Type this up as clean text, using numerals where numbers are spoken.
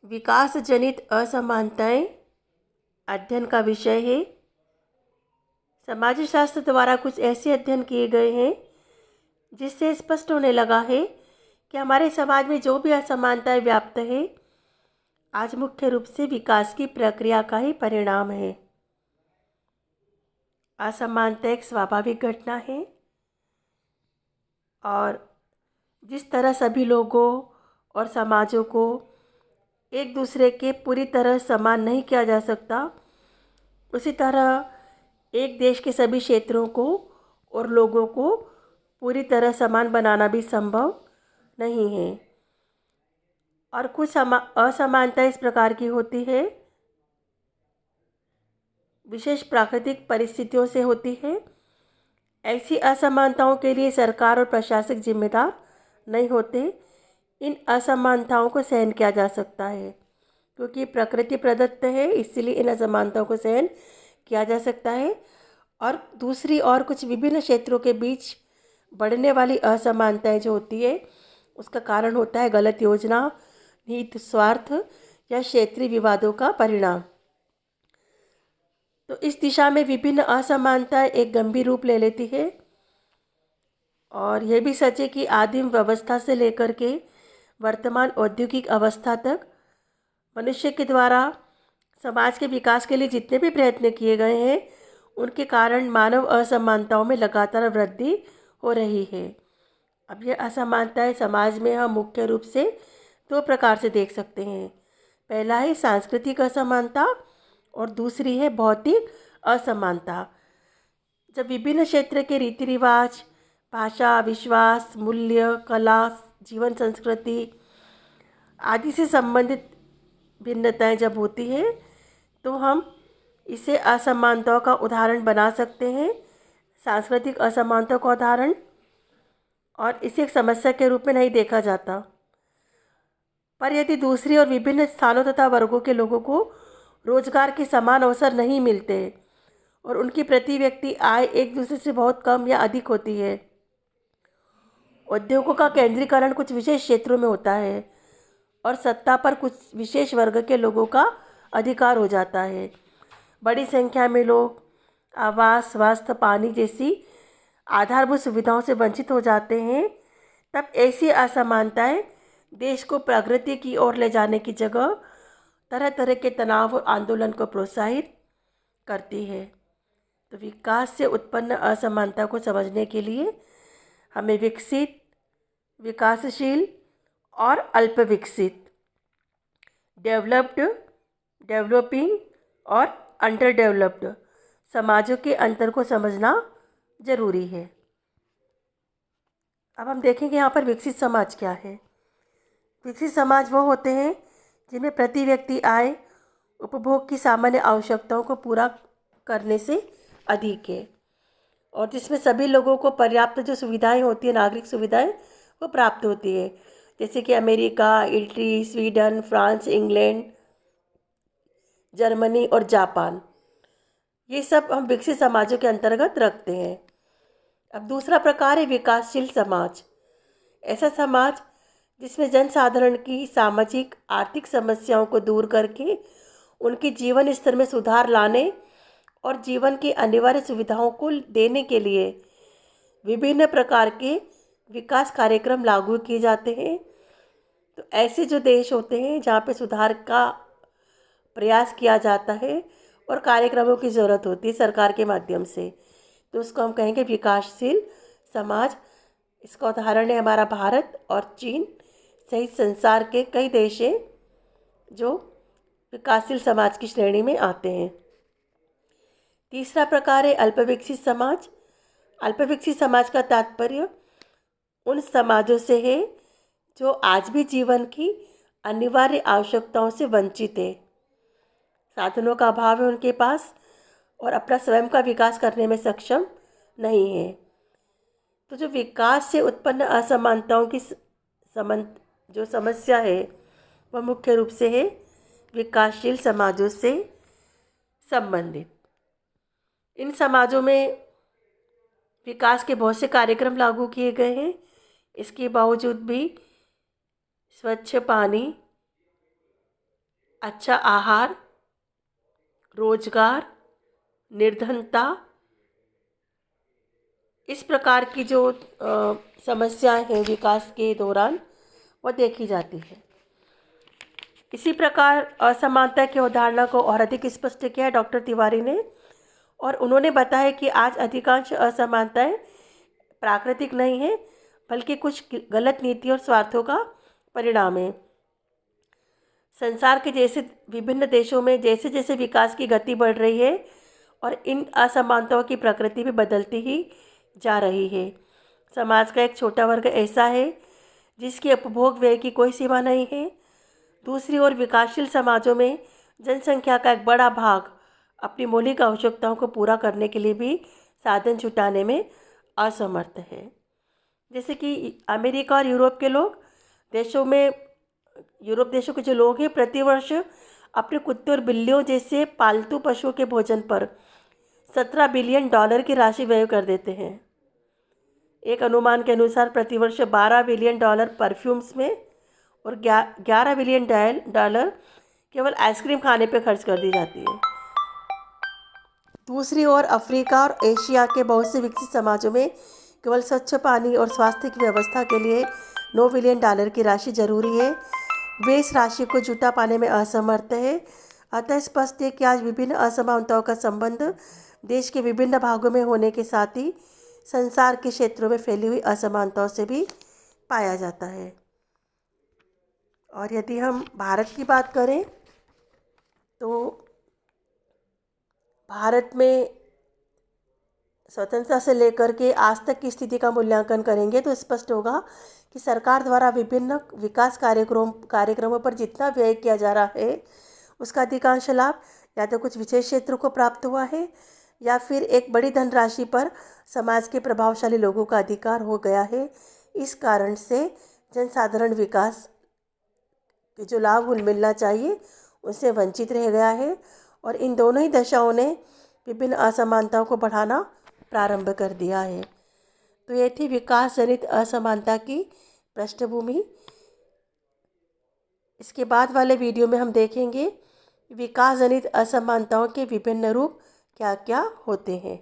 विकास जनित असमानताएं अध्ययन का विषय है। समाजशास्त्र द्वारा कुछ ऐसे अध्ययन किए गए हैं जिससे स्पष्ट होने लगा है कि हमारे समाज में जो भी असमानताएं व्याप्त है आज मुख्य रूप से विकास की प्रक्रिया का ही परिणाम है। असमानता एक स्वाभाविक घटना है और जिस तरह सभी लोगों और समाजों को एक दूसरे के पूरी तरह समान नहीं किया जा सकता, उसी तरह एक देश के सभी क्षेत्रों को और लोगों को पूरी तरह समान बनाना भी संभव नहीं है। और कुछ असमानता इस प्रकार की होती है, विशेष प्राकृतिक परिस्थितियों से होती है। ऐसी असमानताओं के लिए सरकार और प्रशासक जिम्मेदार नहीं होते। इन असमानताओं को सहन किया जा सकता है क्योंकि प्रकृति प्रदत्त है, इसलिए इन असमानताओं को सहन किया जा सकता है। और दूसरी और कुछ विभिन्न क्षेत्रों के बीच बढ़ने वाली असमानताएं जो होती है उसका कारण होता है गलत योजना, निहित स्वार्थ या क्षेत्रीय विवादों का परिणाम। तो इस दिशा में विभिन्न असमानताएं एक गंभीर रूप ले लेती है। और यह भी सच है कि आदिम व्यवस्था से लेकर के वर्तमान औद्योगिक अवस्था तक मनुष्य के द्वारा समाज के विकास के लिए जितने भी प्रयत्न किए गए हैं उनके कारण मानव असमानताओं में लगातार वृद्धि हो रही है। अब यह असमानताएं समाज में हम मुख्य रूप से दो प्रकार से देख सकते हैं। पहला है सांस्कृतिक असमानता और दूसरी है भौतिक असमानता। जब विभिन्न क्षेत्र के रीति रिवाज, भाषा, विश्वास, मूल्य, कला, जीवन संस्कृति आदि से संबंधित भिन्नताएं जब होती हैं तो हम इसे असमानताओं का उदाहरण बना सकते हैं, सांस्कृतिक असमानता का उदाहरण, और इसे एक समस्या के रूप में नहीं देखा जाता। पर यदि दूसरी और विभिन्न स्थानों तथा वर्गों के लोगों को रोजगार के समान अवसर नहीं मिलते और उनकी प्रति व्यक्ति आय एक दूसरे से बहुत कम या अधिक होती है, उद्योगों का केंद्रीकरण कुछ विशेष क्षेत्रों में होता है और सत्ता पर कुछ विशेष वर्ग के लोगों का अधिकार हो जाता है, बड़ी संख्या में लोग आवास, स्वास्थ्य, पानी जैसी आधारभूत सुविधाओं से वंचित हो जाते हैं, तब ऐसी असमानताएं देश को प्रगति की ओर ले जाने की जगह तरह तरह के तनाव और आंदोलन को प्रोत्साहित करती है। तो विकास से उत्पन्न असमानता को समझने के लिए हमें विकसित, विकासशील और अल्प विकसित, डेवलप्ड, डेवलपिंग और अंडर डेवलप्ड समाजों के अंतर को समझना जरूरी है। अब हम देखेंगे यहाँ पर विकसित समाज क्या है। विकसित समाज वो होते हैं जिनमें प्रति व्यक्ति आय उपभोग की सामान्य आवश्यकताओं को पूरा करने से अधिक है और जिसमें सभी लोगों को पर्याप्त जो सुविधाएं होती है, नागरिक सुविधाएं, वो प्राप्त होती है। जैसे कि America, Italy, Sweden, France, England, Germany और जापान, ये सब हम विकसित समाजों के अंतर्गत रखते हैं। अब दूसरा प्रकार है विकासशील समाज। ऐसा समाज जिसमें जनसाधारण की सामाजिक आर्थिक समस्याओं को दूर करके उनके जीवन स्तर में सुधार लाने और जीवन की अनिवार्य सुविधाओं को देने के लिए विभिन्न प्रकार के विकास कार्यक्रम लागू किए जाते हैं। तो ऐसे जो देश होते हैं जहाँ पे सुधार का प्रयास किया जाता है और कार्यक्रमों की ज़रूरत होती है सरकार के माध्यम से, तो उसको हम कहेंगे विकासशील समाज। इसका उदाहरण है हमारा भारत और चीन सहित संसार के कई देश हैं जो विकासशील समाज की श्रेणी में आते हैं। तीसरा प्रकार है अल्पविकसित समाज। अल्पविकसित समाज का तात्पर्य उन समाजों से है जो आज भी जीवन की अनिवार्य आवश्यकताओं से वंचित है, साधनों का अभाव है उनके पास और अपना स्वयं का विकास करने में सक्षम नहीं है। तो जो विकास से उत्पन्न असमानताओं की जो समस्या है वह मुख्य रूप से है विकासशील समाजों से संबंधित। इन समाजों में विकास के बहुत से कार्यक्रम लागू किए गए हैं, इसके बावजूद भी स्वच्छ पानी, अच्छा आहार, रोजगार, निर्धनता, इस प्रकार की जो समस्याएं हैं विकास के दौरान वो देखी जाती है। इसी प्रकार असमानता की अवधारणा को और अधिक स्पष्ट किया है डॉक्टर तिवारी ने, और उन्होंने बताया कि आज अधिकांश असमानताएं प्राकृतिक नहीं है बल्कि कुछ गलत नीति और स्वार्थों का परिणाम है। संसार के जैसे विभिन्न देशों में जैसे जैसे विकास की गति बढ़ रही है और इन असमानताओं की प्रकृति भी बदलती ही जा रही है। समाज का एक छोटा वर्ग ऐसा है जिसकी उपभोग व्यय की कोई सीमा नहीं है। दूसरी ओर विकासशील समाजों में जनसंख्या का एक बड़ा भाग अपनी मौलिक आवश्यकताओं को पूरा करने के लिए भी साधन जुटाने में असमर्थ है। जैसे कि अमेरिका और यूरोप के लोग देशों में यूरोप देशों के जो लोग हैं प्रतिवर्ष अपने कुत्ते और बिल्लियों जैसे पालतू पशुओं के भोजन पर $17 बिलियन की राशि व्यय कर देते हैं। एक अनुमान के अनुसार प्रतिवर्ष $12 बिलियन परफ्यूम्स में और $11 बिलियन केवल आइसक्रीम खाने पे खर्च कर दी जाती है। दूसरी ओर अफ्रीका और एशिया के बहुत से विकसित समाजों में केवल स्वच्छ पानी और स्वास्थ्य की व्यवस्था के लिए $9 बिलियन की राशि जरूरी है। वे इस राशि को जुटा पाने में असमर्थ है। अतः स्पष्ट है कि आज विभिन्न असमानताओं का संबंध देश के विभिन्न भागों में होने के साथ ही संसार के क्षेत्रों में फैली हुई असमानताओं से भी पाया जाता है। और यदि हम भारत की बात करें तो भारत में स्वतंत्रता से लेकर के आज तक की स्थिति का मूल्यांकन करेंगे तो स्पष्ट होगा कि सरकार द्वारा विभिन्न विकास कार्यक्रमों पर जितना व्यय किया जा रहा है उसका अधिकांश लाभ या तो कुछ विशेष क्षेत्रों को प्राप्त हुआ है या फिर एक बड़ी धनराशि पर समाज के प्रभावशाली लोगों का अधिकार हो गया है। इस कारण से जनसाधारण विकास के जो लाभ मिलना चाहिए उससे वंचित रह गया है और इन दोनों ही दशाओं ने विभिन्न असमानताओं को बढ़ाना प्रारंभ कर दिया है। तो ये थी विकास जनित असमानता की पृष्ठभूमि। इसके बाद वाले वीडियो में हम देखेंगे विकास जनित असमानताओं के विभिन्न रूप क्या क्या होते हैं।